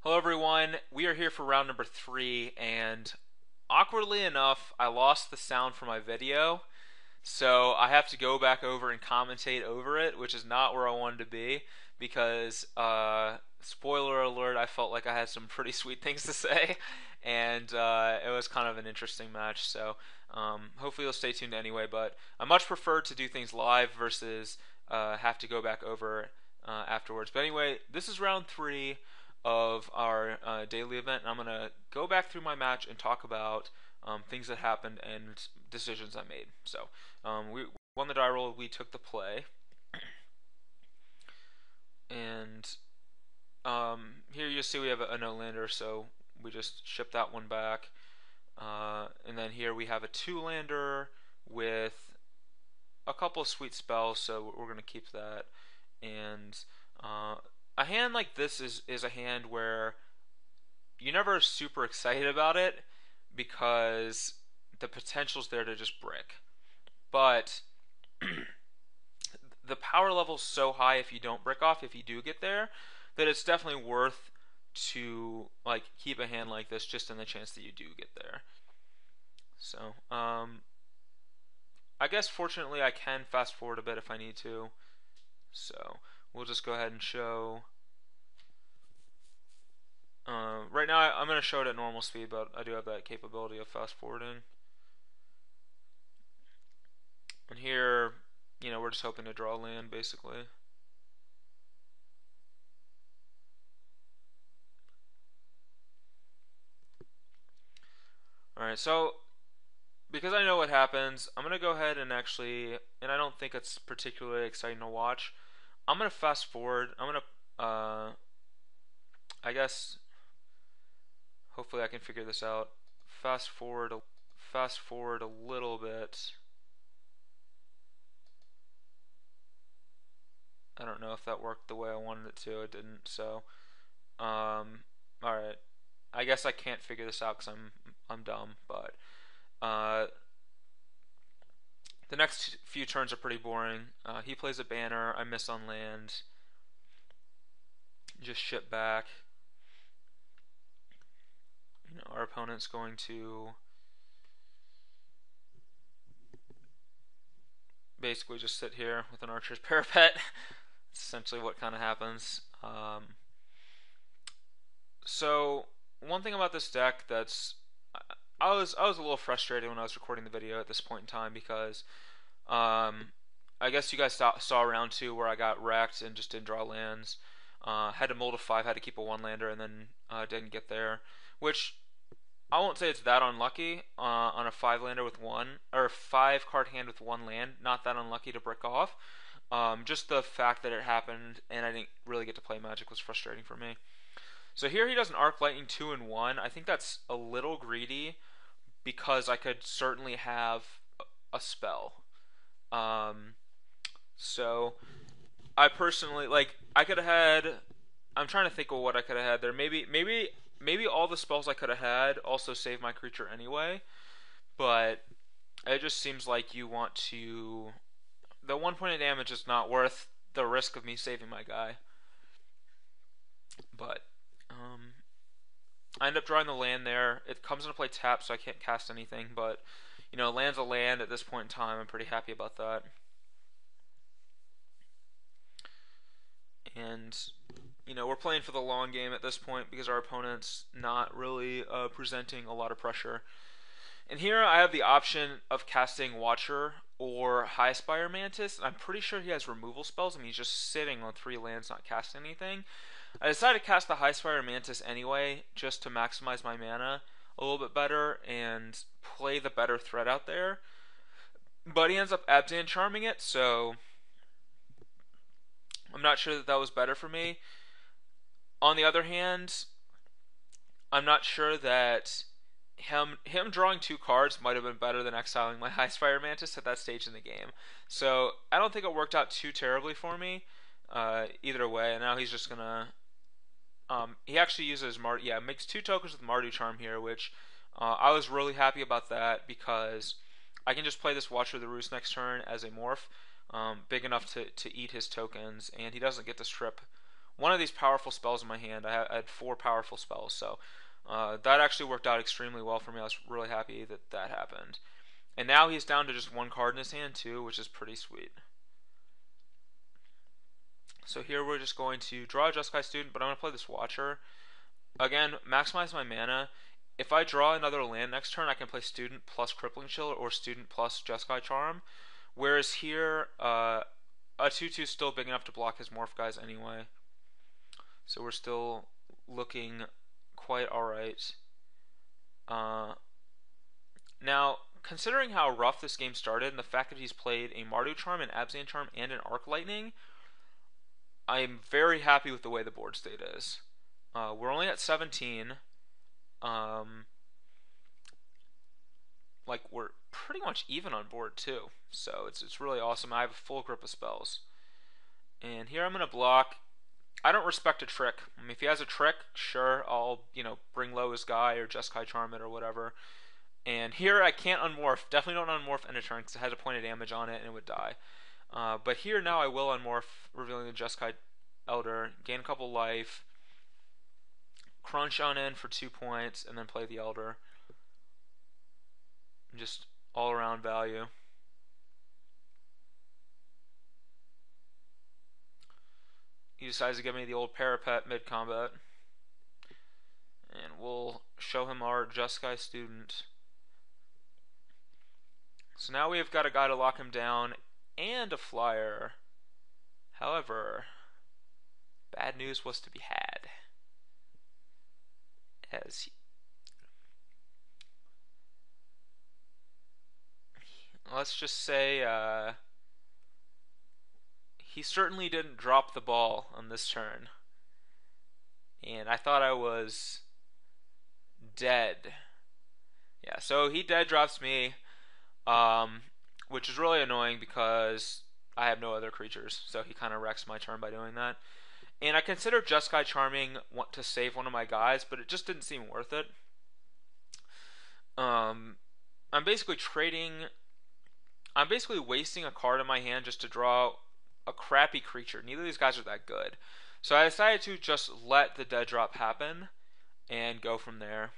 Hello everyone, we are here for round number 3, and awkwardly enough, I lost the sound for my video, so I have to go back over and commentate over it, which is not where I wanted to be, because, spoiler alert, I felt like I had some pretty sweet things to say, and it was kind of an interesting match, so hopefully you'll stay tuned anyway, but I much prefer to do things live versus have to go back over afterwards. But anyway, this is round 3 of our daily event, and I'm going to go back through my match and talk about things that happened and decisions I made. So we won the die roll, we took the play, and here you see we have a no-lander, so we just ship that one back. And then here we have a 2-lander with a couple of sweet spells, so we're going to keep that. And a hand like this is a hand where you're never super excited about it because the potential's there to just brick. But the power level's so high if you don't brick off, if you do get there, that it's definitely worth to keep a hand like this just in the chance that you do get there. So I guess fortunately I can fast forward a bit if I need to. So we'll just go ahead and show. Right now I'm going to show it at normal speed, but I do have that capability of fast forwarding. And here, we're just hoping to draw land basically. Alright, so because I know what happens, I'm going to go ahead and and I don't think it's particularly exciting to watch, I'm going to fast forward. I'm going to, I guess, hopefully I can figure this out. Fast forward a little bit. I don't know if that worked the way I wanted it to. It didn't, so, alright. I guess I can't figure this out because I'm dumb, but the next few turns are pretty boring. He plays a banner, I miss on land, just ship back. Our opponent's going to basically just sit here with an archer's parapet. That's essentially what kind of happens. So one thing about this deck that's I was a little frustrated when I was recording the video at this point in time because I guess you guys saw round 2 where I got wrecked and just didn't draw lands. Had to mold a 5, had to keep a 1-lander, and then didn't get there, which I won't say it's that unlucky on a 5-lander with 1 or a 5-card hand with 1 land. Not that unlucky to brick off. Just the fact that it happened and I didn't really get to play Magic was frustrating for me. So here he does an Arc Lightning 2 and 1. I think that's a little greedy because I could certainly have a spell. So I personally I could have had. I'm trying to think of what I could have had there. Maybe all the spells I could have had also save my creature anyway. But it just seems like you want to. The 1 point of damage is not worth the risk of me saving my guy. But I end up drawing the land there. It comes into play tap, so I can't cast anything. But land's a land at this point in time. I'm pretty happy about that. And we're playing for the long game at this point because our opponent's not really presenting a lot of pressure. And here I have the option of casting Watcher or Highspire Mantis. I'm pretty sure he has removal spells. I mean, he's just sitting on 3 lands, not casting anything. I decided to cast the Highspire Mantis anyway, just to maximize my mana a little bit better and play the better threat out there. But he ends up Abzan Charming it, so I'm not sure that was better for me. On the other hand, I'm not sure that him drawing 2 cards might have been better than exiling my Highspire Mantis at that stage in the game. So I don't think it worked out too terribly for me either way. And now he's just gonna he actually uses makes 2 tokens with Mardu Charm here, which I was really happy about that because I can just play this Watcher of the Roost next turn as a morph, big enough to eat his tokens, and he doesn't get to strip one of these powerful spells in my hand. I had 4 powerful spells, so that actually worked out extremely well for me. I was really happy that that happened. And now he's down to just 1 card in his hand too, which is pretty sweet. So here we're just going to draw a Jeskai Student, but I'm going to play this Watcher. Again, maximize my mana. If I draw another land next turn, I can play Student plus Crippling Chill or Student plus Jeskai Charm. Whereas here, a 2/2 is still big enough to block his Morph guys anyway. So we're still looking quite alright. Now, considering how rough this game started and the fact that he's played a Mardu Charm, an Abzan Charm, and an Arc Lightning, I am very happy with the way the board state is. We're only at 17. Like, we're pretty much even on board too, so it's really awesome. I have a full grip of spells. And here I'm going to block. I don't respect a trick. I mean, if he has a trick, sure, I'll, bring low his guy or Jeskai Charm it or whatever. And here I can't unmorph. Definitely don't unmorph end of turn because it has a point of damage on it and it would die. But here now I will unmorph, revealing the Jeskai Elder, gain a couple life, crunch on in for 2 points, and then play the Elder. Just all around value. He decides to give me the old Parapet mid-combat. And we'll show him our Jeskai Student. So now we've got a guy to lock him down and a flyer. However, bad news was to be had. Let's just say he certainly didn't drop the ball on this turn. And I thought I was dead. Yeah, so he dead drops me, which is really annoying because I have no other creatures, so he kind of wrecks my turn by doing that. And I considered Jeskai Charming to save one of my guys, but it just didn't seem worth it. I'm basically wasting a card in my hand just to draw a crappy creature. Neither of these guys are that good. So I decided to just let the dead drop happen and go from there.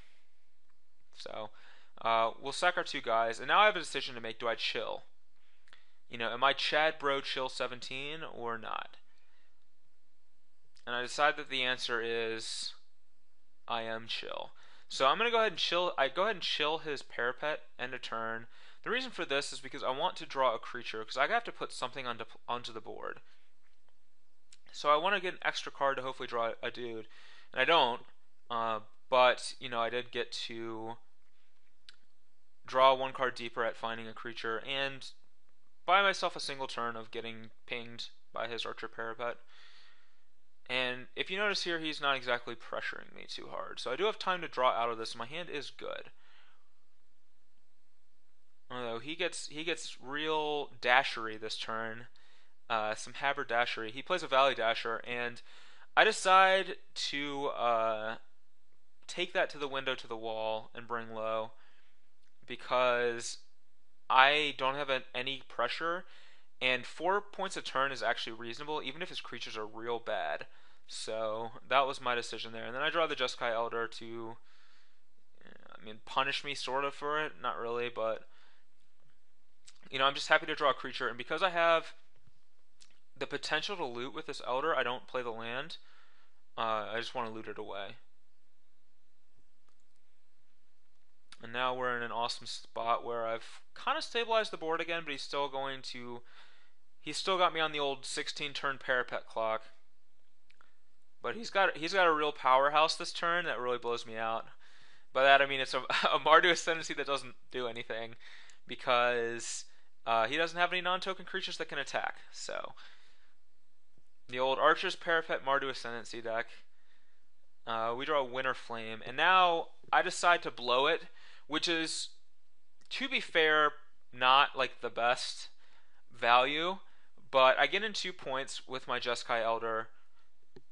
So we'll sack our 2 guys, and now I have a decision to make. Do I chill? Am I Chad Bro Chill 17 or not? And I decide that the answer is I am chill. So I'm going to go ahead and chill. I go ahead and chill his Parapet end of turn. The reason for this is because I want to draw a creature, because I have to put something onto the board. So I want to get an extra card to hopefully draw a dude. And I don't, but, I did get to draw 1 card deeper at finding a creature, and buy myself a single turn of getting pinged by his Archer Parapet. And if you notice here, he's not exactly pressuring me too hard. So I do have time to draw out of this. My hand is good. Although he gets real dashery this turn. Some haberdashery. He plays a Valley Dasher, and I decide to take that to the window to the wall and bring low because I don't have any pressure, and 4 points a turn is actually reasonable, even if his creatures are real bad. So that was my decision there. And then I draw the Jeskai Elder to, punish me sort of for it. Not really, but, I'm just happy to draw a creature. And because I have the potential to loot with this Elder, I don't play the land. I just want to loot it away. And now we're in an awesome spot where I've kind of stabilized the board again, but he's still got me on the old 16 turn Parapet clock. But he's got a real powerhouse this turn that really blows me out. By that I mean it's a Mardu Ascendancy that doesn't do anything because he doesn't have any non-token creatures that can attack. So the old Archer's Parapet Mardu Ascendancy deck. We draw a Winter Flame, and now I decide to blow it, which is, to be fair, not like the best value, but I get in 2 points with my Jeskai Elder,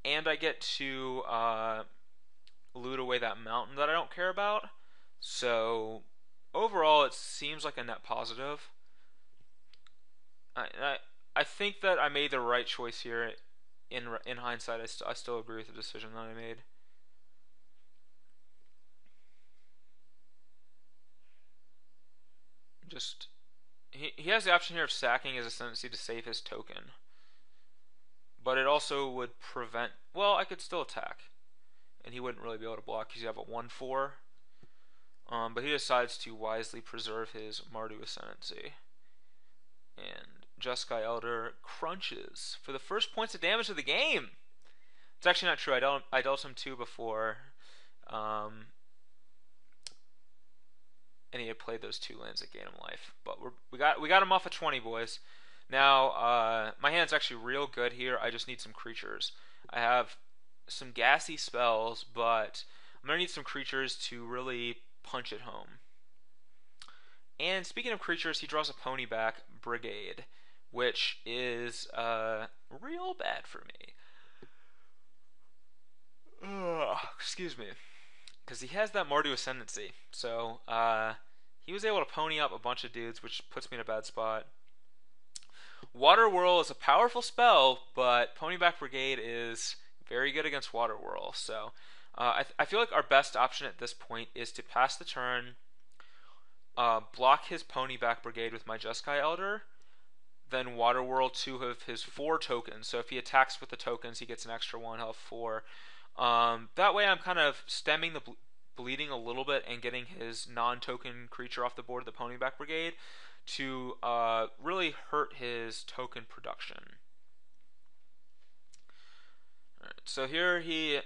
and I get to loot away that mountain that I don't care about. So overall, it seems like a net positive. I think that I made the right choice here in hindsight, I still agree with the decision that I made. Just he has the option here of sacking his ascendancy to save his token, but it also would prevent. Well, I could still attack, and he wouldn't really be able to block because you have a 1/4. But he decides to wisely preserve his Mardu ascendancy, and Jeskai Elder crunches for the first points of damage of the game. It's actually not true. I dealt him 2 before, um, and he had played those 2 lands that gained him life. But we got him off at 20, boys. Now my hand's actually real good here. I just need some creatures. I have some gassy spells, but I'm gonna need some creatures to really punch it home. And speaking of creatures, he draws a Ponyback Brigade, which is real bad for me. Excuse me. Because he has that Mardu Ascendancy. So he was able to pony up a bunch of dudes, which puts me in a bad spot. Water Whirl is a powerful spell, but Ponyback Brigade is very good against Water Whirl. So I feel like our best option at this point is to pass the turn, block his Ponyback Brigade with my Jeskai Elder, then Water Whirl 2 of his 4 tokens. So if he attacks with the tokens, he gets an extra 1 health 4. That way I'm kind of stemming the bleeding a little bit and getting his non-token creature off the board, the Ponyback Brigade, to really hurt his token production. Alright, so here he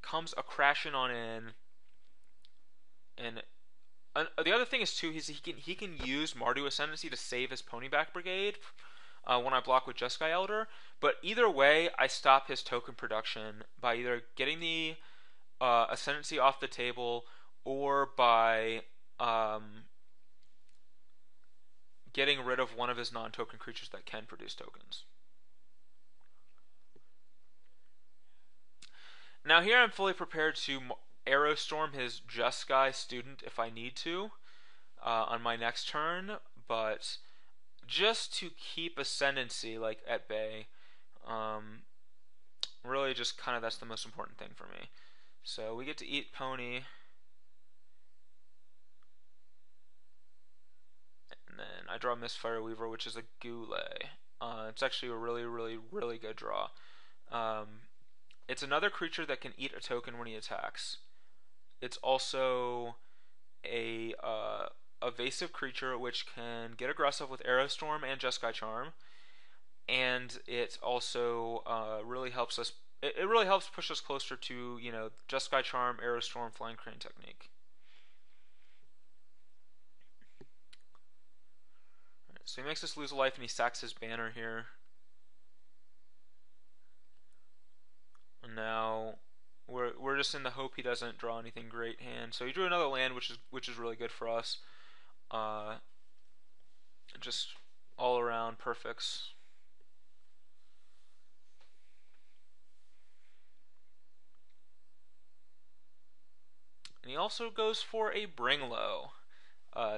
comes a crashing on in, and the other thing is too, he can use Mardu Ascendancy to save his Ponyback Brigade when I block with Jeskai Elder. But either way, I stop his token production by either getting the Ascendancy off the table or by getting rid of one of his non-token creatures that can produce tokens. Now here I'm fully prepared to Aerostorm his Jeskai student if I need to on my next turn, but just to keep Ascendancy like at bay, really just kind of that's the most important thing for me. So we get to eat Pony, and then I draw Mistfire Weaver, which is a Goulet. It's actually a really good draw. It's another creature that can eat a token when he attacks. It's also a evasive creature which can get aggressive with Aerostorm and Jeskai Charm, and it also really helps us. It really helps push us closer to Jeskai Charm, Aerostorm, Flying Crane technique. Alright, so he makes us lose a life and he sacks his banner here. And now we're just in the hope he doesn't draw anything great hand. So he drew another land, which is really good for us. Just all around perfects. And he also goes for a Bring Low.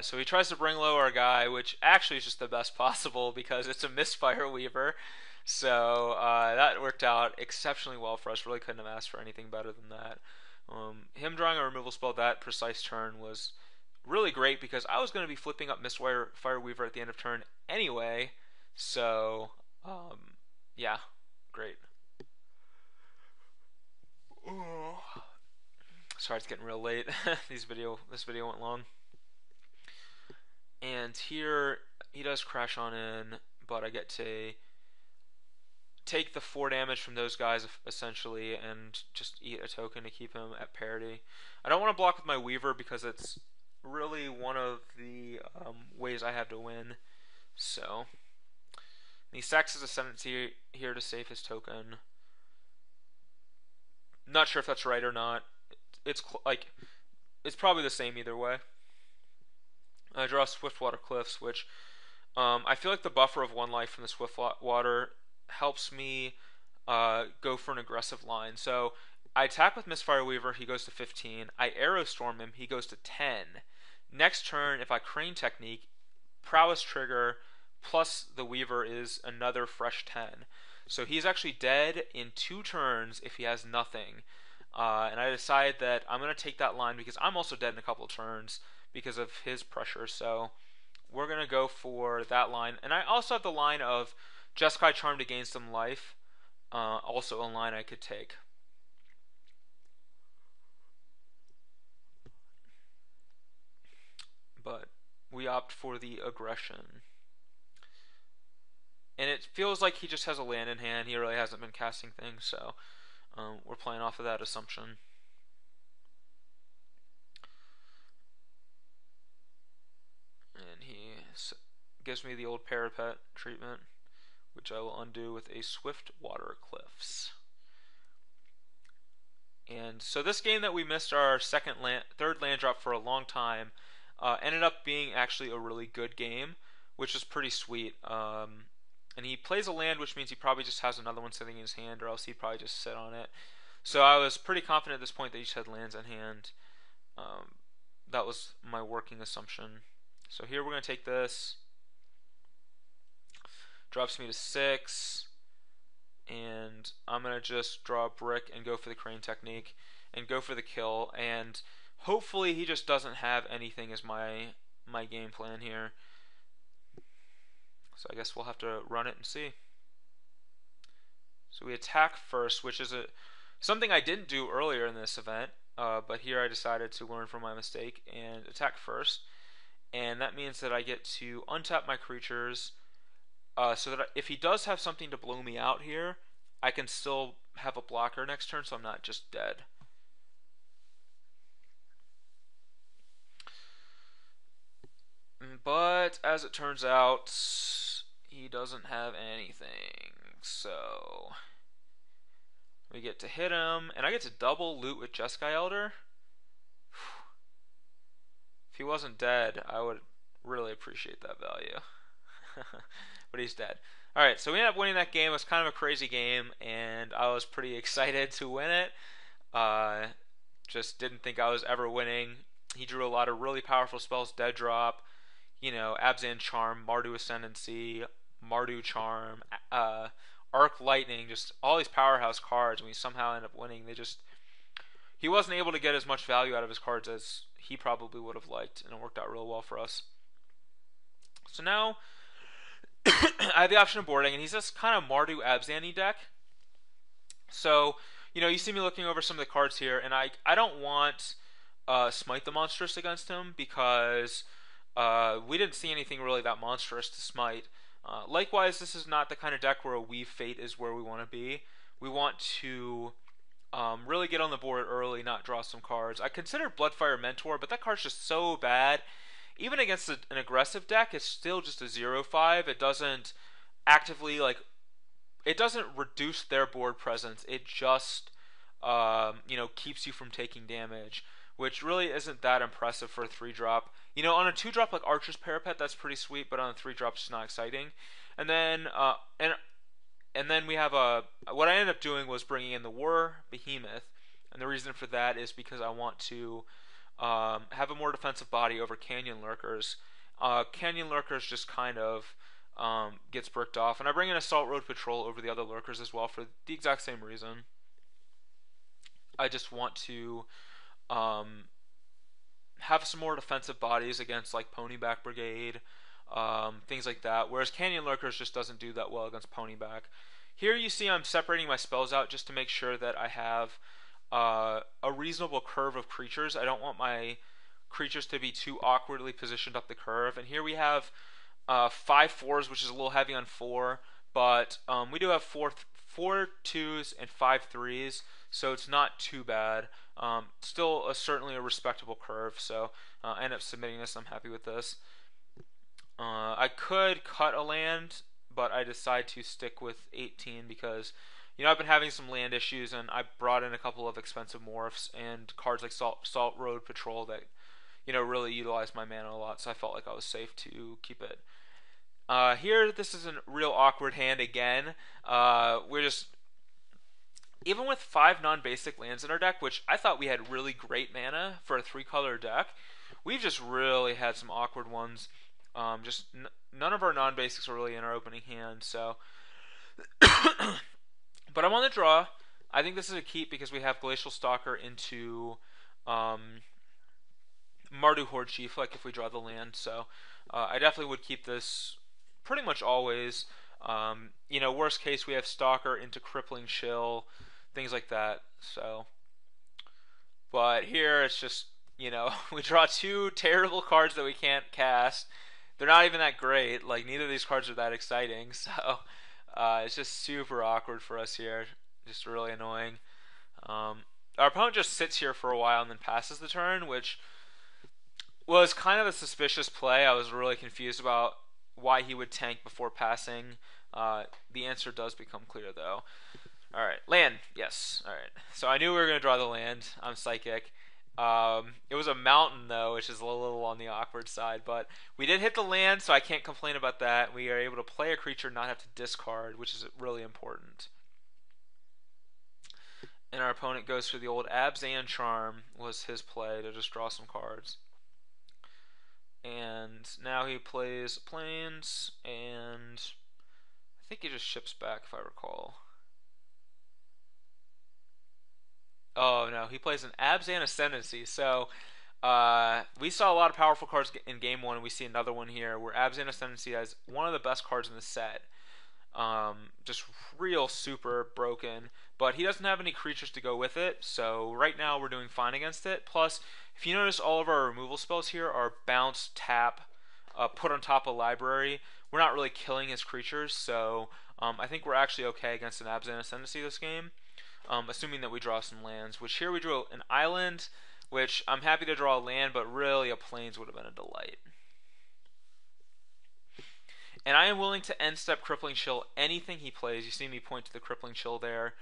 So he tries to Bring Low our guy, which actually is just the best possible because it's a Mistfire Weaver. So that worked out exceptionally well for us. Really couldn't have asked for anything better than that. Him drawing a removal spell that precise turn was really great because I was going to be flipping up Mistfire Weaver at the end of turn anyway. So yeah, great. Sorry, it's getting real late. This video went long. And here he does crash on in, but I get to take the 4 damage from those guys essentially and just eat a token to keep him at parity. I don't want to block with my Weaver because it's really one of the ways I have to win. So he sacks his Ascendancy here to save his token. Not sure if that's right or not. It's probably the same either way. I draw Swiftwater Cliffs, which I feel like the buffer of 1 life from the Swiftwater helps me go for an aggressive line. So I attack with Mistfire Weaver, he goes to 15. I Aerostorm him, he goes to 10. Next turn, if I Crane Technique, Prowess trigger plus the Weaver is another fresh 10. So he's actually dead in 2 turns if he has nothing. And I decided that I'm going to take that line because I'm also dead in a couple of turns because of his pressure. So we're going to go for that line. And I also have the line of Jeskai Charm to gain some life. Also a line I could take. But we opt for the aggression. And it feels like he just has a land in hand. He really hasn't been casting things, so we're playing off of that assumption. And he gives me the old parapet treatment, which I will undo with a Swift Water Cliffs. And so this game that we missed our third land drop for a long time ended up being actually a really good game, which is pretty sweet. And he plays a land, which means he probably just has another one sitting in his hand, or else he'd probably just sit on it. So I was pretty confident at this point that he just had lands in hand. That was my working assumption. So here we're going to take this. Drops me to 6. And I'm going to just draw a brick and go for the crane technique and go for the kill. And hopefully he just doesn't have anything as my game plan here. So I guess we'll have to run it and see. So we attack first, which is something I didn't do earlier in this event, but here I decided to learn from my mistake and attack first. And that means that I get to untap my creatures, so that if he does have something to blow me out here, I can still have a blocker next turn, so I'm not just dead. But as it turns out, he doesn't have anything, so we get to hit him, and I get to double loot with Jeskai Elder. If he wasn't dead, I would really appreciate that value. But he's dead. Alright, so we ended up winning that game. It was kind of a crazy game, and I was pretty excited to win it. Just didn't think I was ever winning. He drew a lot of really powerful spells, Dead Drop, Abzan Charm, Mardu Ascendancy, Mardu Charm, Arc Lightning, just all these powerhouse cards, and we somehow end up winning. He wasn't able to get as much value out of his cards as he probably would have liked, and it worked out real well for us. So now I have the option of boarding, and he's this kind of Mardu Abzan-y deck. So, you see me looking over some of the cards here, and I don't want Smite the Monstrous against him because we didn't see anything really that monstrous to smite. Likewise, this is not the kind of deck where a Weave Fate is where we want to be. We want to really get on the board early, not draw some cards. I considered Bloodfire Mentor, but that card's just so bad. Even against an aggressive deck, it's still just a 0/5. It doesn't actively, it doesn't reduce their board presence. It just, keeps you from taking damage, which really isn't that impressive for a 3-drop. On a 2-drop like Archer's Parapet, that's pretty sweet, but on a 3-drop, it's not exciting. And then, and then we have what I ended up doing was bringing in the War Behemoth, and the reason for that is because I want to have a more defensive body over Canyon Lurkers. Canyon Lurkers just kind of gets bricked off, and I bring in Assault Road Patrol over the other Lurkers as well for the exact same reason. I just want to have some more defensive bodies against Ponyback Brigade, things like that, whereas Canyon Lurkers just doesn't do that well against Ponyback. Here you see I'm separating my spells out just to make sure that I have a reasonable curve of creatures. I don't want my creatures to be too awkwardly positioned up the curve. And here we have 5 4s, which is a little heavy on 4, but we do have 4 2s and 5 3s, so it's not too bad. Still certainly a respectable curve, so I end up submitting this. I'm happy with this. I could cut a land, but I decide to stick with 18 because I've been having some land issues, and I brought in a couple of expensive morphs and cards like Salt Road Patrol that really utilize my mana a lot, so I felt like I was safe to keep it. Here, this is a real awkward hand again. We're just, even with 5 non-basic lands in our deck, which I thought we had really great mana for a 3-color deck, we've just really had some awkward ones. None of our non-basics are really in our opening hand, so But I'm on the draw. I think this is a keep because we have Glacial Stalker into Mardu Horde Chief, like if we draw the land. So I definitely would keep this pretty much always. Worst case, we have Stalker into Crippling Chill, things like that. So, but here it's just, we draw two terrible cards that we can't cast. They're not even that great. Like, neither of these cards are that exciting. So, it's just super awkward for us here. Just really annoying. Our opponent just sits here for a while and then passes the turn, which was kind of a suspicious play. I was really confused about why he would tank before passing. The answer does become clear, though. Alright, land. Yes. Alright. So I knew we were going to draw the land. I'm psychic. It was a mountain, though, which is a little on the awkward side. But we did hit the land, so I can't complain about that. We are able to play a creature, not have to discard, which is really important. And our opponent goes for the old Abzan Charm, was his play to just draw some cards. And now he plays Plains, and I think he just ships back, if I recall. Oh no, he plays an Abzan Ascendancy. So we saw a lot of powerful cards in game one, and we see another one here where Abzan Ascendancy has one of the best cards in the set. Just real super broken, but he doesn't have any creatures to go with it, so right now we're doing fine against it. Plus, if you notice, all of our removal spells here are bounce, tap, put on top of library. We're not really killing his creatures, so I think we're actually okay against an Abzan Ascendancy this game, assuming that we draw some lands, which here we drew an island, which I'm happy to draw a land, but really a plains would have been a delight. And I am willing to end step Crippling Chill anything he plays. You see me point to the Crippling Chill there.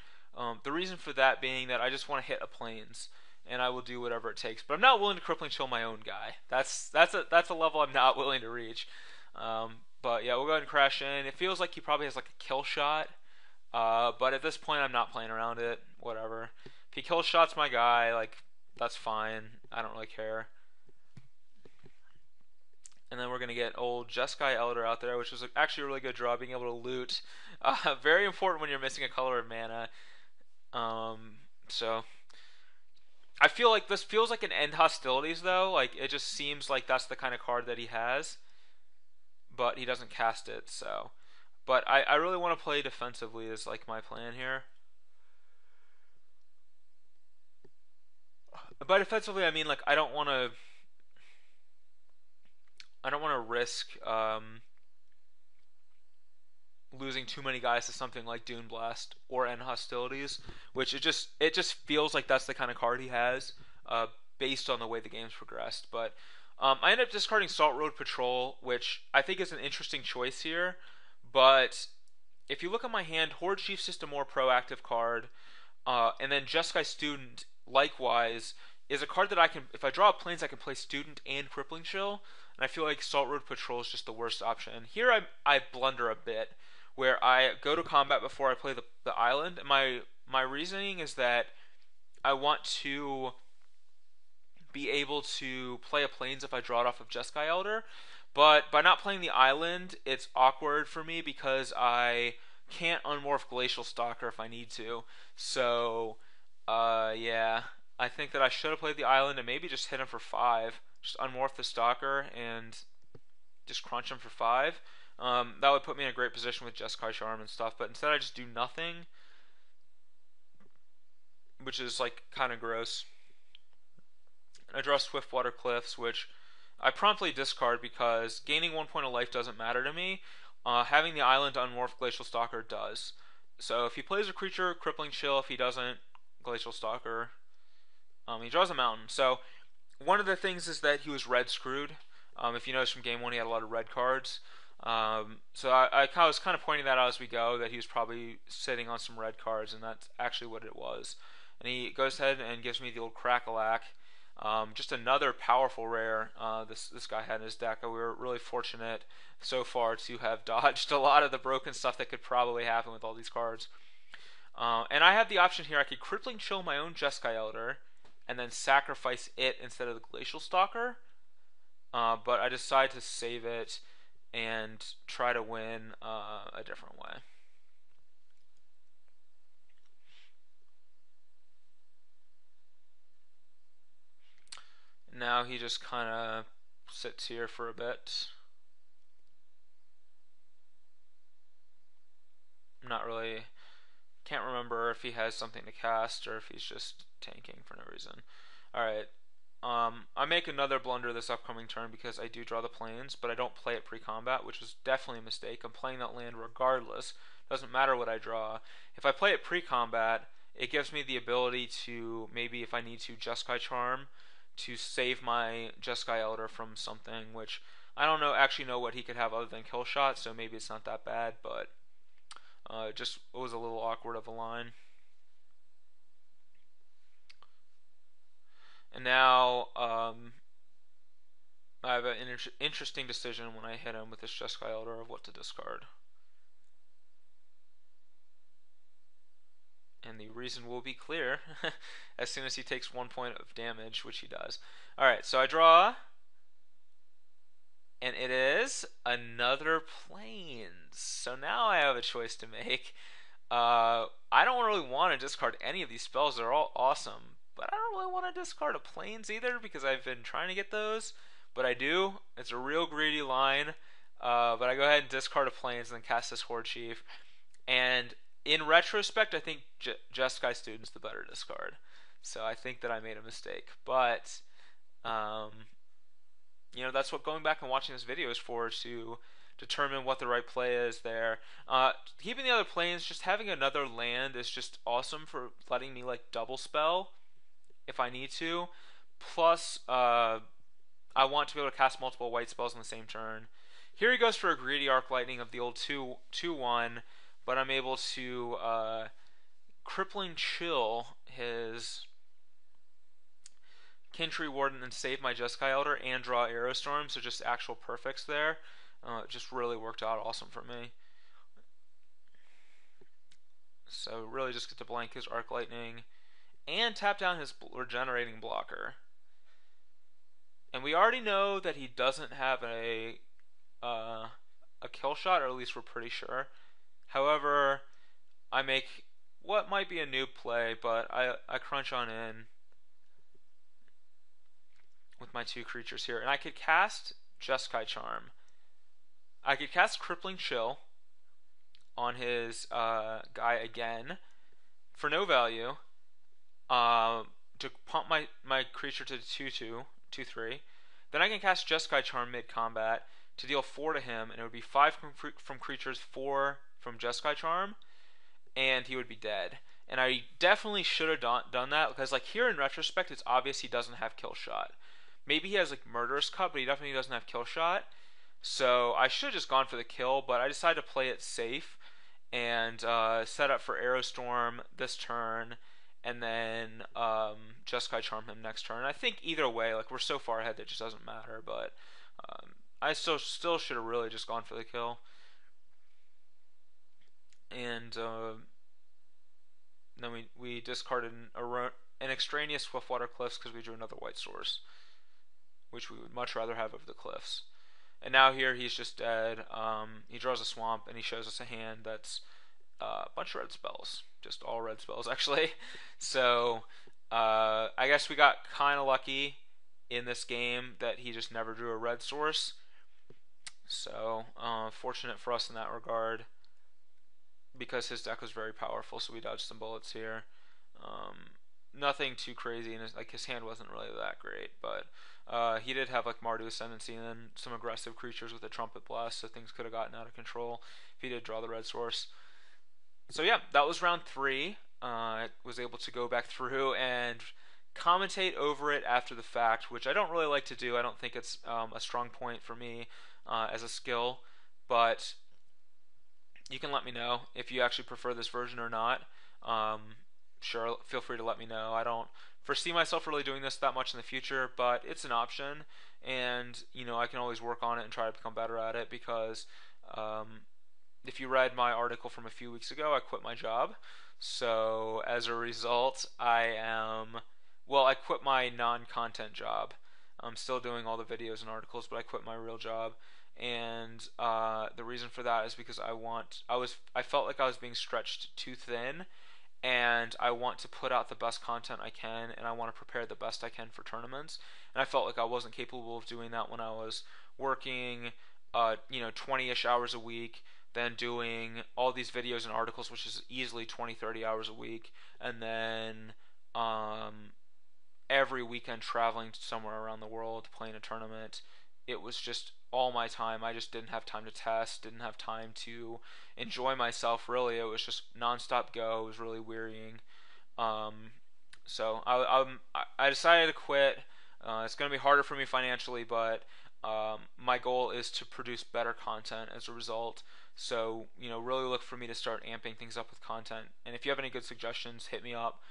The reason for that being that I just want to hit a Plains, and I will do whatever it takes. But I'm not willing to Crippling Chill my own guy. That's a level I'm not willing to reach. But yeah, we'll go ahead and crash in. It feels like he probably has like a kill shot. But at this point, I'm not playing around it. Whatever. If he kill shots my guy, like, that's fine. I don't really care. And then we're going to get old Jeskai Elder out there, which was actually a really good draw, being able to loot. Very important when you're missing a color of mana. So I feel like this feels like an end hostilities, though. Like, it just seems like that's the kind of card that he has. But he doesn't cast it, so. But I really want to play defensively is like my plan here. By defensively, I mean, like, I don't want to risk losing too many guys to something like Dune Blast or End Hostilities, which it just feels like that's the kind of card he has, based on the way the game's progressed. But I end up discarding Salt Road Patrol, which I think is an interesting choice here. But if you look at my hand, Horde Chief's just a more proactive card, and then Jeskai Student, likewise, is a card that I can, if I draw a Plains, I can play Student and Crippling Chill. And I feel like Salt Road Patrol is just the worst option. And here I blunder a bit, where I go to combat before I play the island. And my reasoning is that I want to be able to play a Plains if I draw it off of Jeskai Elder. But by not playing the island, it's awkward for me because I can't unmorph Glacial Stalker if I need to. So, yeah, I think that I should have played the island and maybe just hit him for 5. Just unmorph the Stalker and just crunch him for 5. That would put me in a great position with Jeskai Charm and stuff, but instead I just do nothing, which is like kind of gross. And I draw Swiftwater Cliffs, which I promptly discard because gaining 1 point of life doesn't matter to me. Having the island unmorph Glacial Stalker does. So if he plays a creature, Crippling Chill. If he doesn't, Glacial Stalker. He draws a mountain. So one of the things is that he was red screwed. If you notice from game 1, he had a lot of red cards. So I was kind of pointing that out as we go, that he was probably sitting on some red cards, and that's actually what it was. And he goes ahead and gives me the old Crackalack. Just another powerful rare this guy had in his deck. We were really fortunate so far to have dodged a lot of the broken stuff that could probably happen with all these cards. And I have the option here. I could Crippling Chill my own Jeskai Elder and then sacrifice it instead of the Glacial Stalker. But I decided to save it and try to win a different way. now he just kind of sits here for a bit. I'm not really, can't remember if he has something to cast or if he's just tanking for no reason. Alright, I make another blunder this upcoming turn because I do draw the plains, but I don't play it pre-combat, which is definitely a mistake. I'm playing that land regardless. Doesn't matter what I draw. If I play it pre-combat, it gives me the ability to, maybe if I need to, Jeskai Charm to save my Jeskai Elder from something, which I don't actually know what he could have other than kill shot, so maybe it's not that bad, but it was a little awkward of a line. And now I have an interesting decision when I hit him with this Jeskai Elder of what to discard. And the reason will be clear as soon as he takes 1 point of damage, which he does. Alright, so I draw, and it is another plains. So now I have a choice to make. I don't really want to discard any of these spells. They're all awesome. But I don't really want to discard a plains either because I've been trying to get those. But I do. It's a real greedy line. But I go ahead and discard a plains and then cast this Horde Chief. And in retrospect, I think Jeskai Student's the better discard. So I think that I made a mistake. But, that's what going back and watching this video is for, to determine what the right play is there. Keeping the other plains, just having another land is just awesome for letting me double spell if I need to. Plus, I want to be able to cast multiple white spells on the same turn. Here he goes for a greedy Arc Lightning of the old 2/1, but I'm able to Crippling Chill his Kintree Warden and save my Jeskai Elder and draw Aerostorm, so just actual perfects there. It just really worked out awesome for me. So really just get to blank his Arc Lightning and tap down his regenerating blocker. And we already know that he doesn't have a kill shot, or at least we're pretty sure. However, I make what might be a noob play, but I crunch on in with my 2 creatures here. And I could cast Jeskai Charm. I could cast Crippling Chill on his guy again for no value to pump my creature to 2/2, 2/3. Then I can cast Jeskai Charm mid-combat to deal 4 to him, and it would be 5 from creatures, 4 from Jeskai Charm, and he would be dead. And I definitely should have done that, because here in retrospect, it's obvious he doesn't have kill shot. Maybe he has Murderous Cut, but he definitely doesn't have kill shot. So I should have just gone for the kill, but I decided to play it safe and set up for Aerostorm this turn, and then Jeskai Charm him next turn. I think either way, we're so far ahead that it just doesn't matter, but I still should have really just gone for the kill. And then we discarded an extraneous Swiftwater Cliffs because we drew another white source, which we would much rather have over the Cliffs. And now here he's just dead. He draws a swamp and he shows us a hand that's a bunch of red spells, just all red spells actually. So I guess we got kind of lucky in this game that he just never drew a red source. So fortunate for us in that regard, because his deck was very powerful, so we dodged some bullets here. Nothing too crazy, and his hand wasn't really that great, but he did have Mardu Ascendancy and then some aggressive creatures with a Trumpet Blast, so things could have gotten out of control if he did draw the red source. So yeah, that was round 3. I was able to go back through and commentate over it after the fact, which I don't really like to do. I don't think it's a strong point for me as a skill, but you can let me know if you actually prefer this version or not. Sure, feel free to let me know. I don't foresee myself really doing this that much in the future, but it's an option, and I can always work on it and try to become better at it, because if you read my article from a few weeks ago, I quit my job. So as a result, I quit my non-content job. I'm still doing all the videos and articles, but I quit my real job. And the reason for that is because I felt like I was being stretched too thin, and I want to put out the best content I can, and I want to prepare the best I can for tournaments. And I felt like I wasn't capable of doing that when I was working, 20-ish hours a week, then doing all these videos and articles, which is easily 20, 30 hours a week, and then um, every weekend traveling somewhere around the world playing a tournament. It was just all my time. I just didn't have time to test, didn't have time to enjoy myself really. It was just nonstop go. It was really wearying. Um, so I decided to quit. It's going to be harder for me financially, but my goal is to produce better content as a result. So, really look for me to start amping things up with content. And if you have any good suggestions, hit me up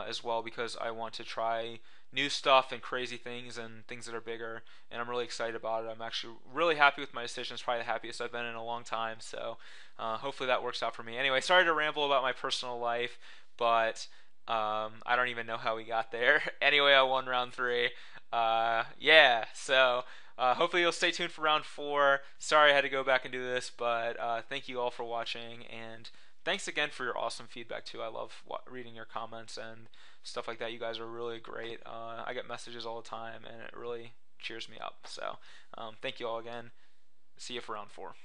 as well, because I want to try new stuff and crazy things and things that are bigger. And I'm really excited about it. I'm actually really happy with my decision. It's probably the happiest I've been in a long time. So hopefully that works out for me. Anyway, sorry to ramble about my personal life, but I don't even know how we got there. Anyway, I won round three. Yeah, so hopefully you'll stay tuned for round four. Sorry I had to go back and do this, but thank you all for watching, and thanks again for your awesome feedback too. I love reading your comments and stuff like that. You guys are really great. I get messages all the time, and it really cheers me up. So thank you all again. See you for round four.